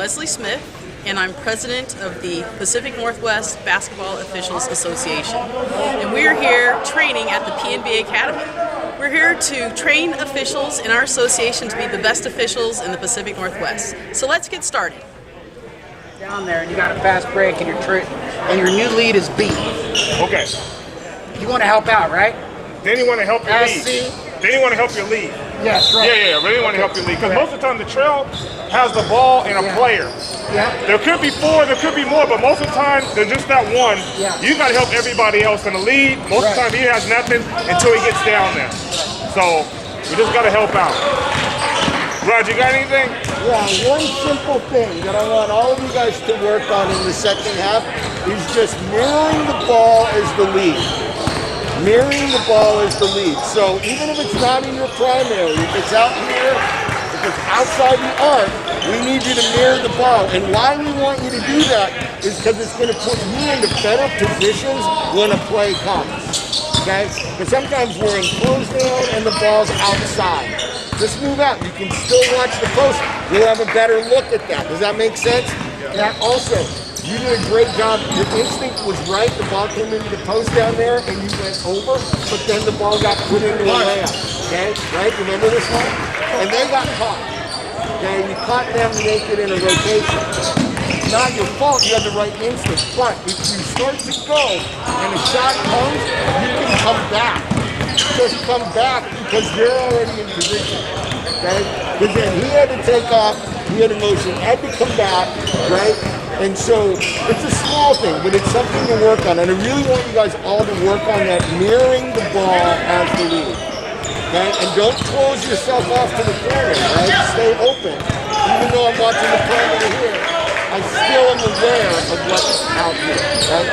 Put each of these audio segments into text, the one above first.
Leslie Smith, and I'm president of the Pacific Northwest Basketball Officials Association. And we're here training at the PNBOA Academy. We're here to train officials in our association to be the best officials in the Pacific Northwest. So let's get started. Down there, and you got a fast break, and your new lead is B. Okay. You want to help out, right? Then you want to help your lead. SC. Then you want to help your lead. Yes, right. Yeah, really want to help your lead. Because most of the time the trail has the ball and a player. Yeah. There could be four, there could be more, but most of the time there's just that one. Yeah. You got to help everybody else in the lead. Most of the time he has nothing until he gets down there. So we just got to help out. Rod, you got anything? Yeah, one simple thing that I want all of you guys to work on in the second half is just mirroring the ball as the lead. Mirroring the ball as the lead. So even if it's not in your primary, if it's out here, if it's outside the arc, we need you to mirror the ball. And why we want you to do that is because it's going to put you into better positions when a play comes. Okay? Because sometimes we're in close down and the ball's outside. Just move out. You can still watch the post. You'll have a better look at that. Does that make sense? That also, you did a great job. Your instinct was right. The ball came into the post down there and you went over, but then the ball got put into a layup. Okay? Right? Remember this one? And they got caught. Okay? You caught them naked in a rotation. It's not your fault. You had the right instinct. But if you start to go and a shot comes, you can come back. Just come back because you're already in position. Okay? Because then he had to take off. He had a motion. Had to come back. Right? And so it's a small thing, but it's something to work on. And I really want you guys all to work on that, mirroring the ball as the lead. Okay? And don't close yourself off to the corner, right? Stay open. Even though I'm watching the perimeter here, I still am aware of what's out here, right?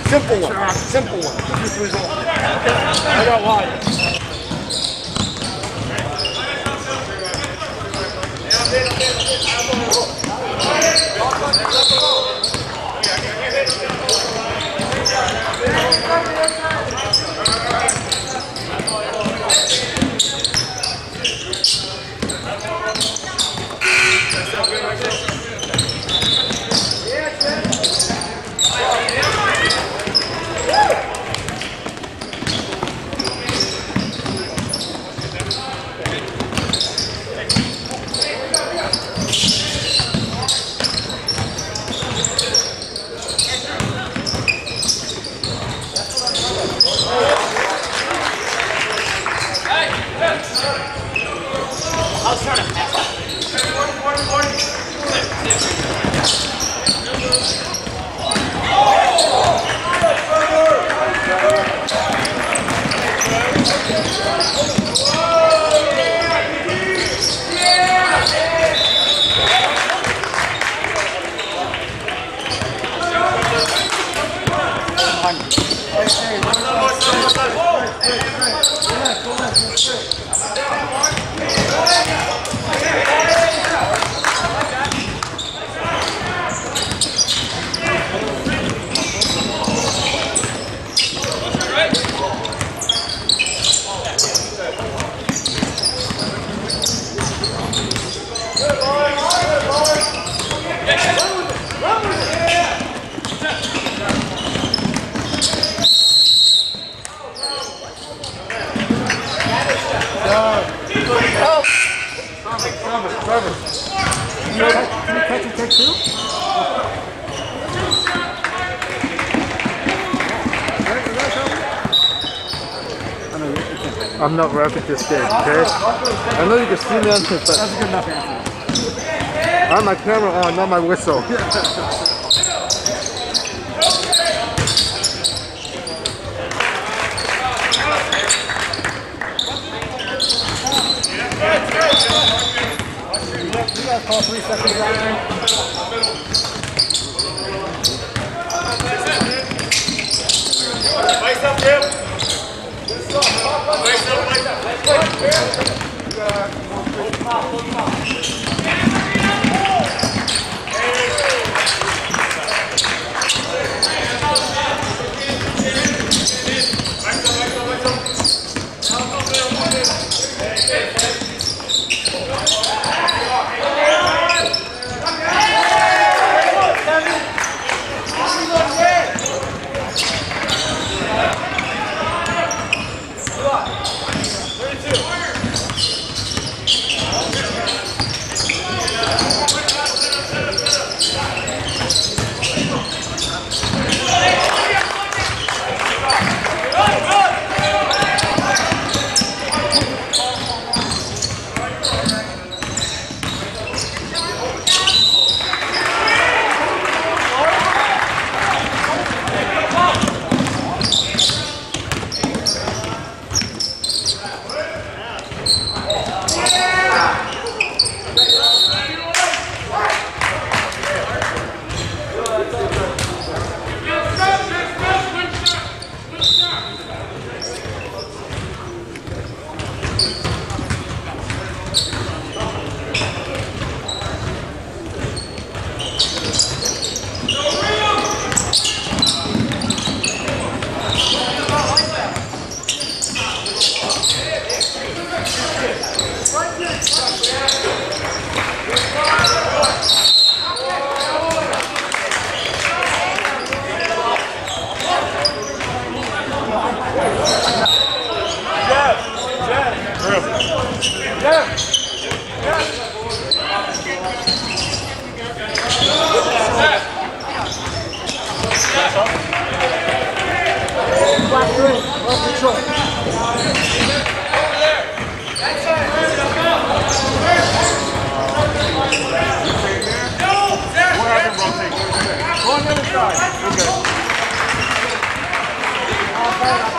Simple one. Simple one. I got one. Trevor. Can you catch and take two? I'm not rapping this game, okay? I know you can see me on this, but That's a good enough answer. I have my camera on, not my whistle. You guys call 3 seconds right now. Lights up, Jim. Lights up. Black green, off the truck. What happened, rotate? Go on the other side. Okay.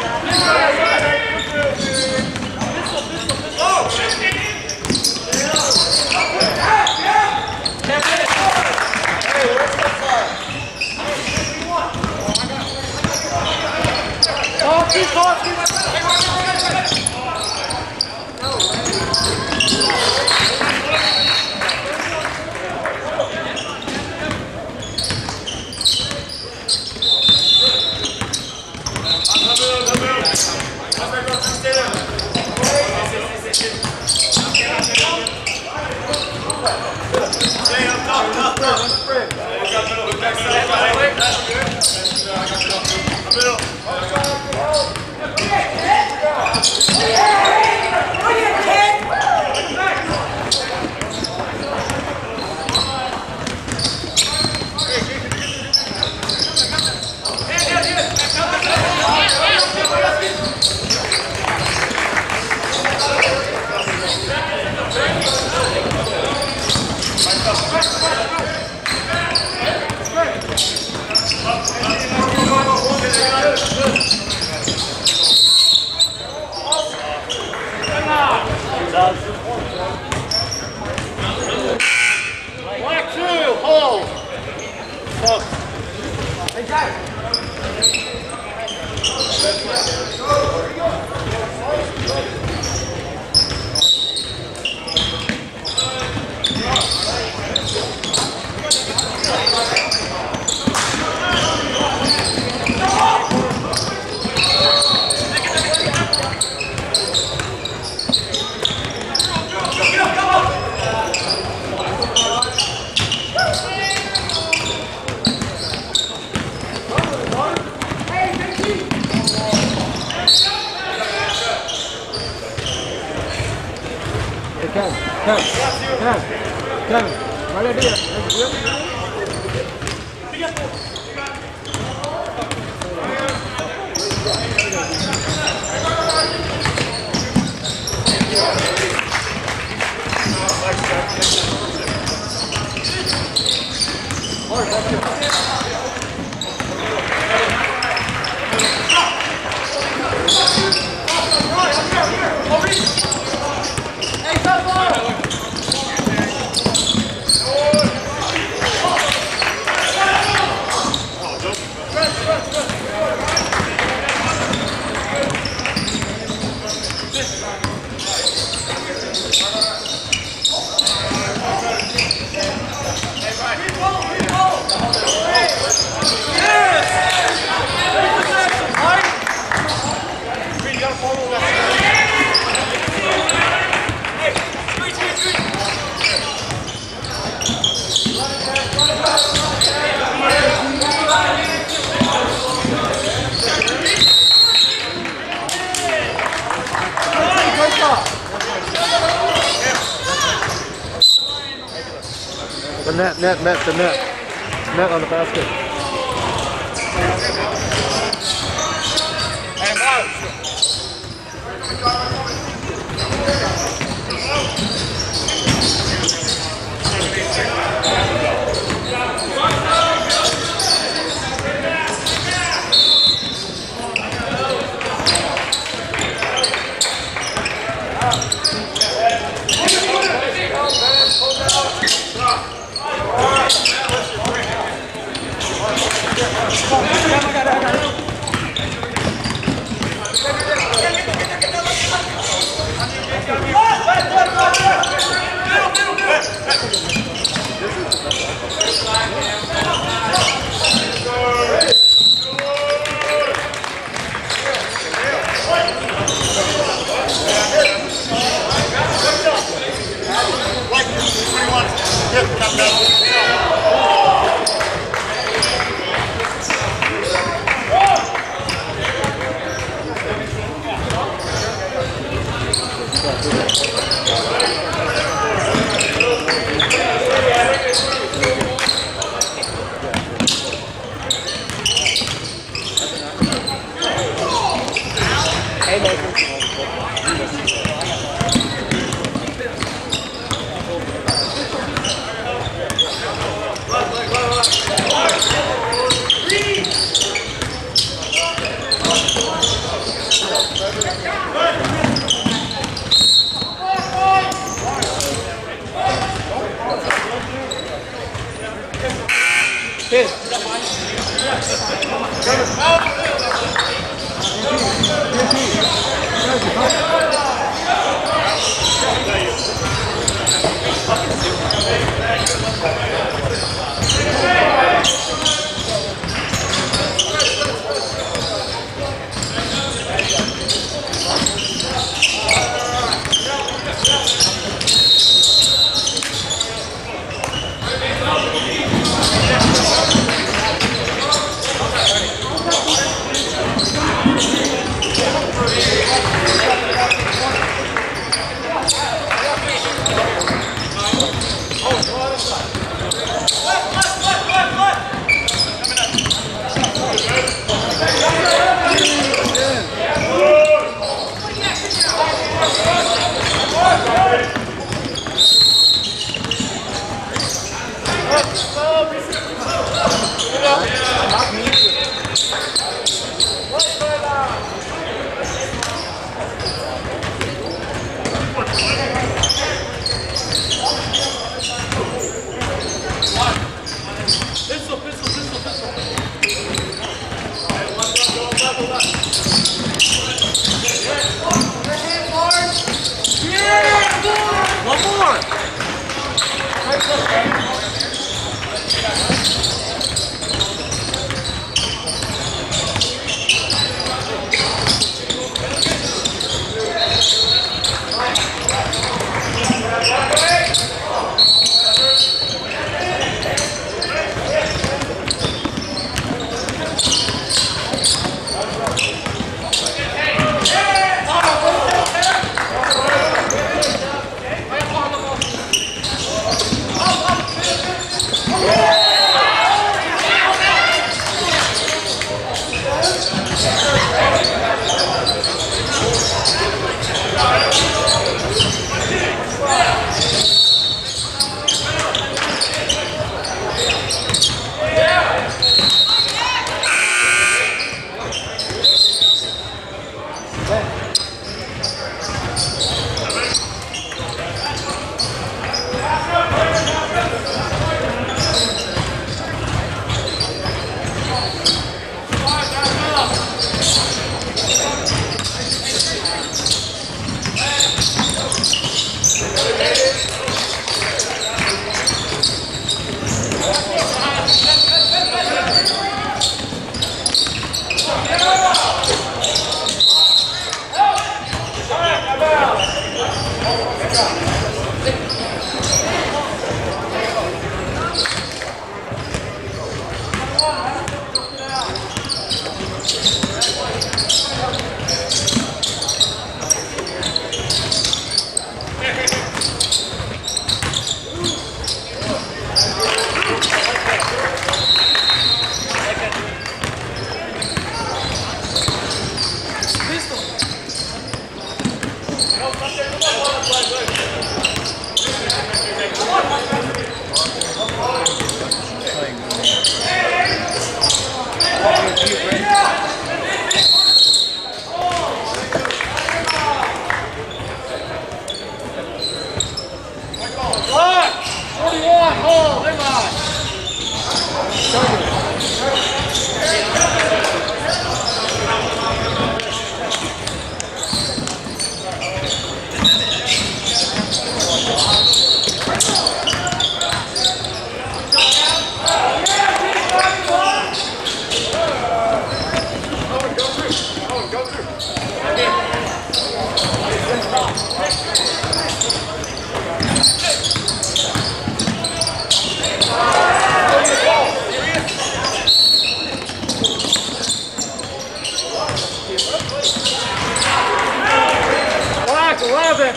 Black two, hold. Kevin, right here. The net on the basket.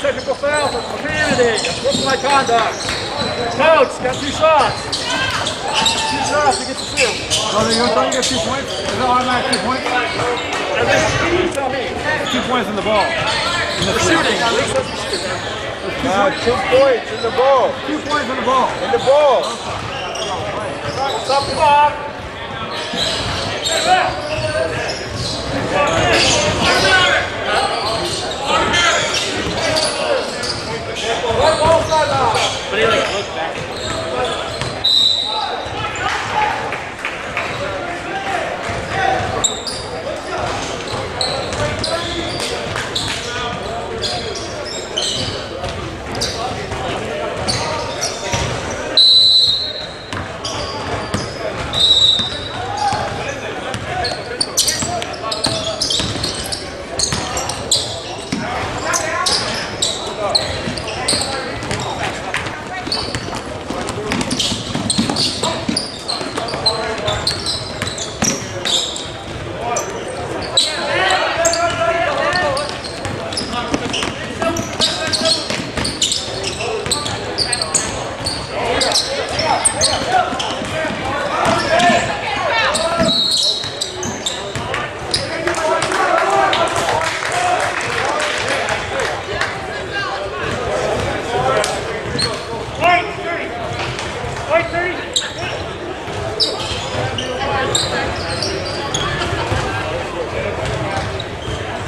Technical foul for profanity. Workmanlike conduct. Coach, got 2 shots. 2 shots to get the field. Oh, you thought you got 2 points? Is that automatic 2 points? You tell me. 2 points in the ball. The shooting. At least that's the shooting. 2 points in the ball. 2 points in the ball. In the ball. What's up, Bob? But he like looked back.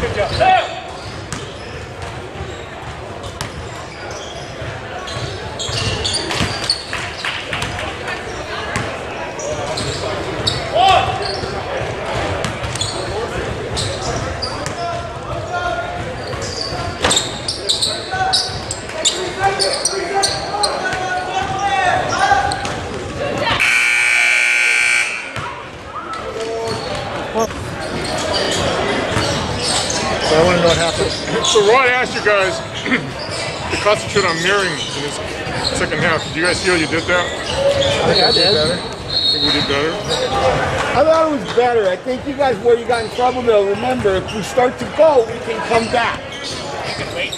Good job. Hey! So I want to know what happened. So Roy asked you guys to concentrate on mirroring in this second half. Did you guys feel you did that? I think I did better. Think we did better? I thought it was better. I think you guys, where you got in trouble though, remember, if we start to go, we can come back.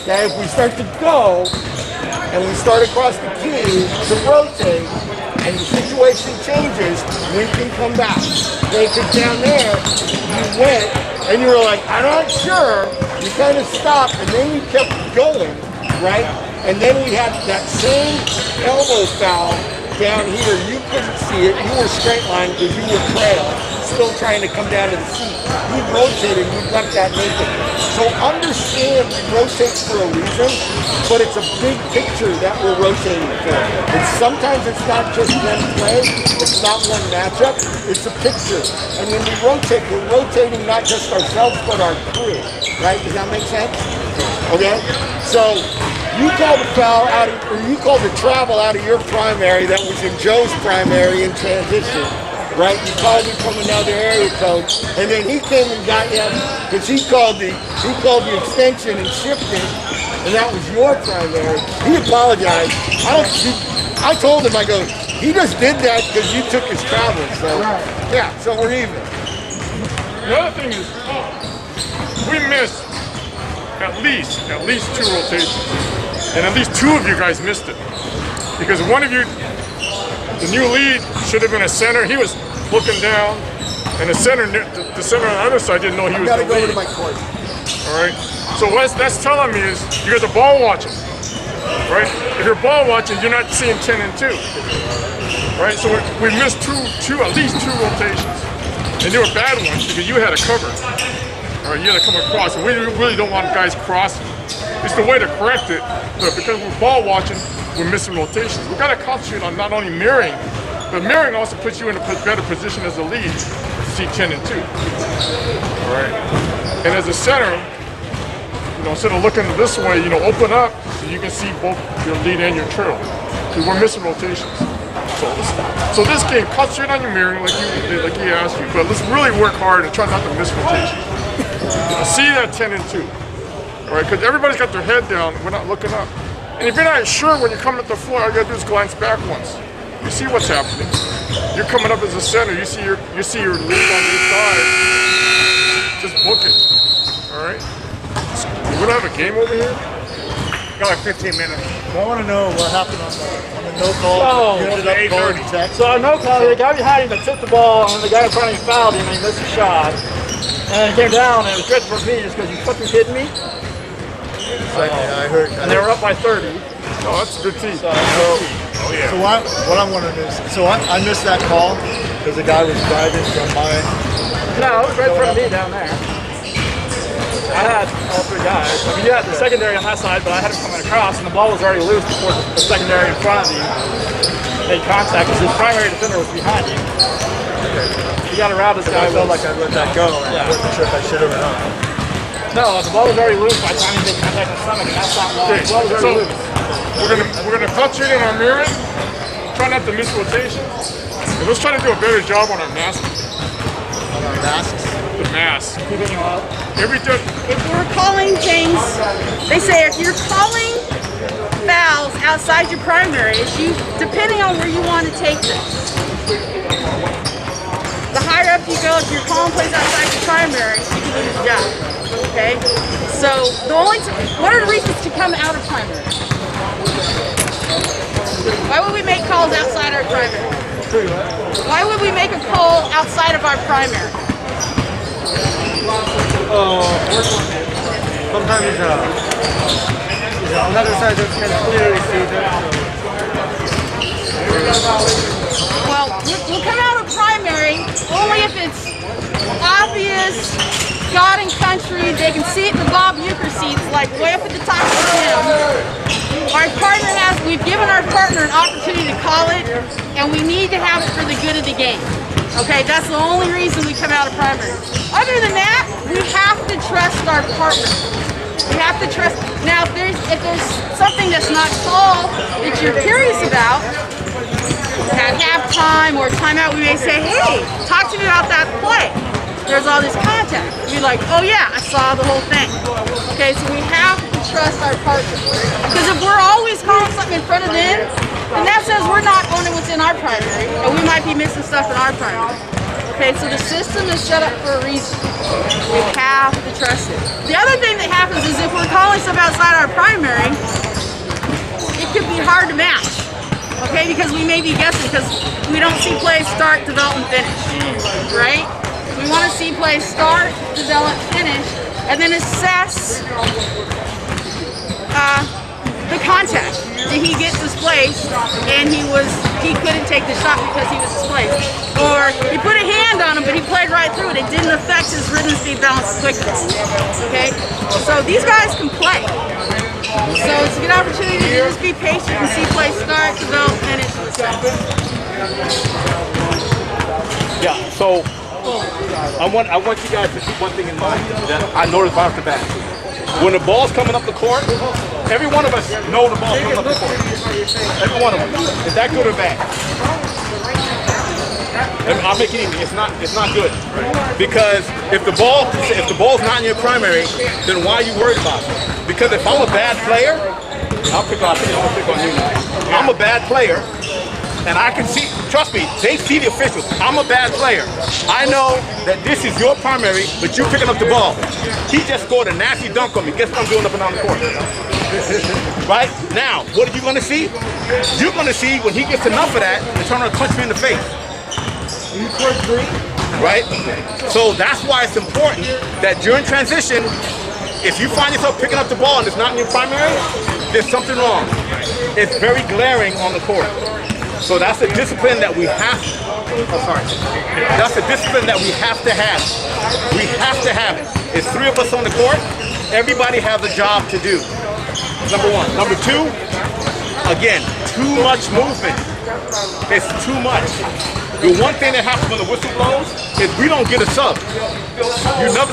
Okay, if we start to go, and we start across the key to rotate, and the situation changes, we can come back. Okay, because down there, you went, and you were like, I'm not sure. You kind of stopped, and then you kept going, right? And then we had that same elbow foul down here. You couldn't see it. You were straight line because you were trail, still trying to come down to the seat. You rotated, you left that naked. So understand we rotate for a reason, but it's a big picture that we're rotating for. And sometimes it's not just one play, it's not one matchup, it's a picture. And when we rotate, we're rotating not just ourselves, but our crew, right? Does that make sense? Okay? So you called the foul out of, or you called the travel out of your primary that was in Joe's primary in transition. Right? You called me coming down the area code, and then he came and got you because he called the extension and shifted, and that was your primary. He apologized. I told him, I go, he just did that because you took his travel. So yeah, so we're even. The other thing is, we missed at least 2 rotations, and at least 2 of you guys missed it because one of you. The new lead should have been a center. He was looking down, and the center on the other side didn't know he was the lead. Gotta go to my court. All right. So what that's telling me is you guys are ball watching, right? If you're ball watching, you're not seeing 10 and 2, right? So we missed at least 2 rotations, and they were bad ones because you had to cover. All right, you had to come across. And we really don't want guys crossing. It's the way to correct it, but because we're ball watching, we're missing rotations. We've got to concentrate on not only mirroring, but mirroring also puts you in a better position as a lead to see 10 and 2. All right. And as a center, instead of looking this way, open up so you can see both your lead and your trail. Because we're missing rotations. So this game, concentrate on your mirroring like he asked you, but let's really work hard and try not to miss rotations. See that 10 and 2. All right, because everybody's got their head down. We're not looking up. And if you're not sure when you come at the floor, all you gotta do is glance back once. You see what's happening. You're coming up as a center. You see your lead on your side. Just book it. All right. We don't have a game over here. Got like 15 minutes. So I want to know what happened on the no call. Oh, You ended up calling tech. So no call, the guy behind him that took the ball, and the guy in front of him fouled him, and he missed a shot. And he came down, and it was good for me just because you fucking kidding me. I heard. And they were up by 30. Oh, that's a good team. So So what I'm wondering is, so I missed that call because the guy was driving from my. no, it was right in front of me down there. I had all 3 guys. I mean, you had the secondary on that side, but I had him coming across, and the ball was already loose before the secondary in front of you made contact because his primary defender was behind you. You got to route this guy. I felt like I let that go, and I wasn't sure if I should have or not. No, the ball was already loose by the time he made contact with the stomach, and that's not long. Okay, The ball was so already loose. we're gonna concentrate on our mirroring. Try not to miss rotations. And let's try to do a better job on our masking. On our masks. The mask. Keeping him up. Every time. If we're calling things, they say if you're calling fouls outside your primaries, depending on where you want to take them. The higher up you go, if you're calling plays outside your primary, you can lose your job. Okay? So what are the reasons to come out of primary? Why would we make calls outside our primary? Why would we make a call outside of our primary? Sometimes another side doesn't kind of clearly see that. Well, we'll come out of primary only if it's obvious, God and country, they can see it in the Bob Euchre seats, like way up at the top of the gym. We've given our partner an opportunity to call it, and we need to have it for the good of the game. Okay, that's the only reason we come out of primary. Other than that, we have to trust our partner. We have to trust. Now, if there's something that's not solved that you're curious about, at halftime or timeout, we may say, hey, talk to me about that play. There's all this contact. We'd be like, oh yeah, I saw the whole thing. Okay, so we have to trust our partner. Because if we're always calling something in front of them, then that says we're not owning what's in our primary, and we might be missing stuff in our primary. Okay, so the system is set up for a reason. We have to trust it. The other thing that happens is if we're calling stuff outside our primary, it could be hard to match. Okay, because we may be guessing because we don't see plays start, develop, and finish, right? We want to see plays start, develop, finish, and then assess the contact. Did he get displaced and he couldn't take the shot because he was displaced? Or he put a hand on him but he played right through it. It didn't affect his rhythm, speed, balance, quickness. Okay? So these guys can play. So it's a good opportunity to just be patient and see plays start, develop, finish, and assess. Yeah, so I want you guys to keep one thing in mind that I noticed right off the bat. When the ball's coming up the court, every one of us know the ball's coming up the court. Every one of them. Is that good or bad? I'll make it easy. It's not good. Because if the ball's not in your primary, then why are you worried about it? Because if I'm a bad player, I'll pick on you now. I'm a bad player. And I can see, trust me, they see the officials. I'm a bad player. I know that this is your primary, but you're picking up the ball. He just scored a nasty dunk on me. Guess what I'm doing up and down the court? Right? Now, what are you going to see? You're going to see when he gets enough of that and turn around and punch me in the face. Right? So that's why it's important that during transition, if you find yourself picking up the ball and it's not in your primary, there's something wrong. It's very glaring on the court. So that's a discipline that we have. That's a discipline that we have to have. We have to have it. It's three of us on the court. Everybody has a job to do. Number one. Number two, again, too much movement. It's too much. The one thing that happens when the whistle blows is we don't get a sub.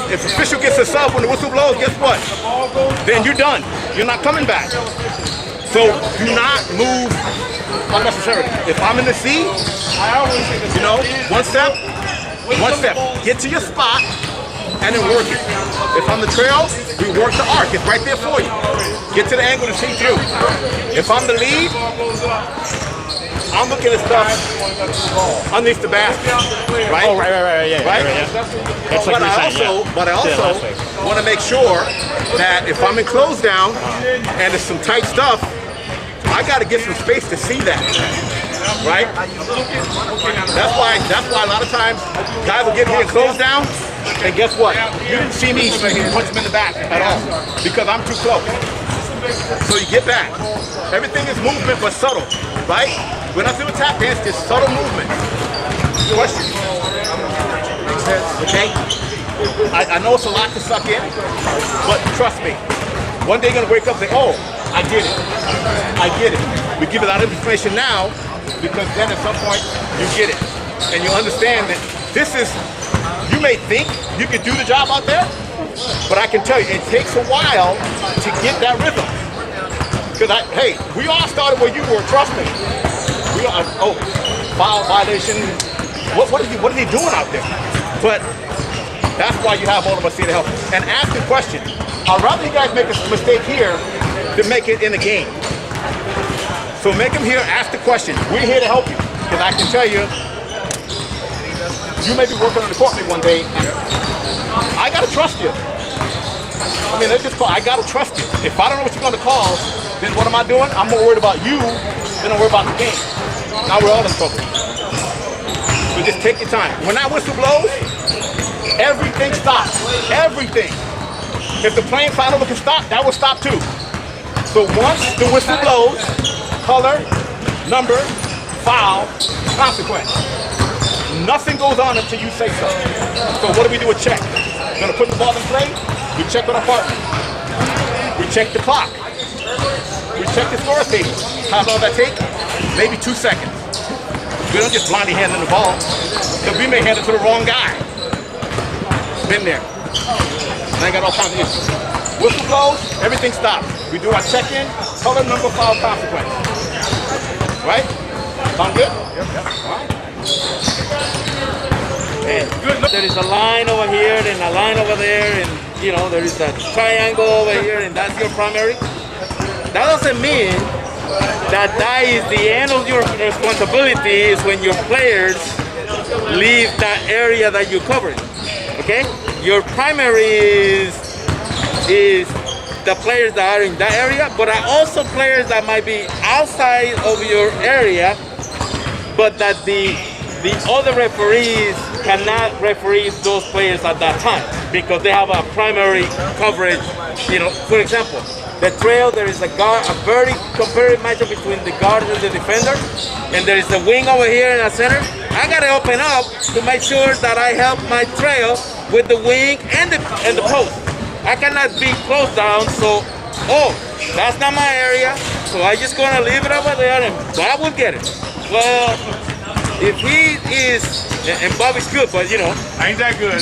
If the official gets a sub when the whistle blows, guess what? Then you're done. You're not coming back. So do not move unnecessarily. If I'm in the C, one step, get to your spot and then work it. If I'm the trail, we work the arc. It's right there for you. Get to the angle to see through. If I'm the lead, I'm looking at stuff underneath the basket. Right? Oh, right, yeah. But I also want to make sure that if I'm in close down and there's some tight stuff, I got to get some space to see that, right? That's why a lot of times guys will get here and close down, and guess what? You didn't see me punch him in the back at all because I'm too close. So you get back. Everything is movement but subtle, right? We're not doing tap dance, just subtle movement. Question. Makes sense, okay? I know it's a lot to suck in, but trust me. One day you're gonna wake up and say, oh, I get it. I get it. We give a lot of information now because then at some point you get it. And you understand that you may think you can do the job out there, but I can tell you, it takes a while to get that rhythm. Because we all started where you were, trust me. Foul violation. What is he doing out there? But that's why you have all of us here to help. And ask the question. I'd rather you guys make a mistake here than make it in the game. So make them here, ask the question. We're here to help you. Because I can tell you, you may be working on the court one day, and I gotta trust you. I mean, I gotta trust you. If I don't know what you're gonna call, then what am I doing? I'm more worried about you than I'm worried about the game. Now we're all in trouble. So just take your time. When that whistle blows, everything stops. Everything. If the playing final can stop, that will stop too. So once the whistle blows, color, number, foul, consequence. Nothing goes on until you say so. So what do we do with check? We're gonna put the ball in play. We check with our partner. We check the clock. We check the score table. How long does that take? Maybe 2 seconds. We don't just blindly hand the ball, because we may hand it to the wrong guy. Been there. And I got all kinds of issues. Whistle blows, everything stops. We do our check-in, color, number, foul, consequence. Right? Sound good? Yep. All right. And there is a line over here and a line over there, and there is a triangle over here, and that's your primary. That doesn't mean that is the end of your responsibility is when your players leave that area that you're covering. Okay? Your primary is the players that are in that area, but are also players that might be outside of your area, but that the other referees cannot referee those players at that time because they have a primary coverage. For example, the trail, there is a very competitive matchup between the guard and the defender, and there is a wing over here in the center. I gotta open up to make sure that I help my trail with the wing and the post. I cannot be closed down, so that's not my area, so I just gonna leave it over there and Bob will get it. Well, if he is, and Bob is good, but Ain't that good?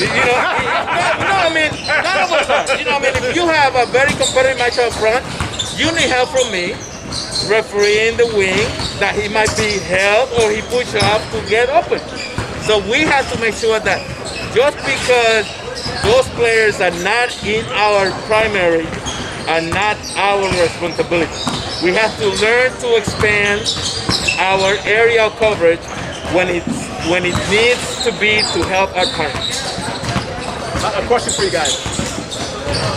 None of us are. If you have a very competitive match up front, you need help from me refereeing the wing that he might be held or he push up to get open. So we have to make sure that just because those players are not in our primary are not our responsibility. We have to learn to expand our area of coverage when it needs to be to help our partners. A question for you guys.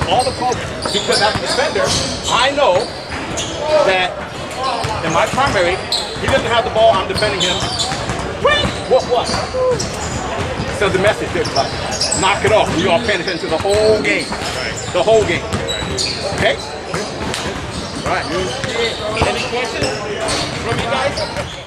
All the calls, because as a defender, I know that in my primary, he doesn't have the ball, I'm defending him. What? So the message there, like, knock it off. We all paying attention to the whole game. The whole game. Okay? All right. Any questions from you guys?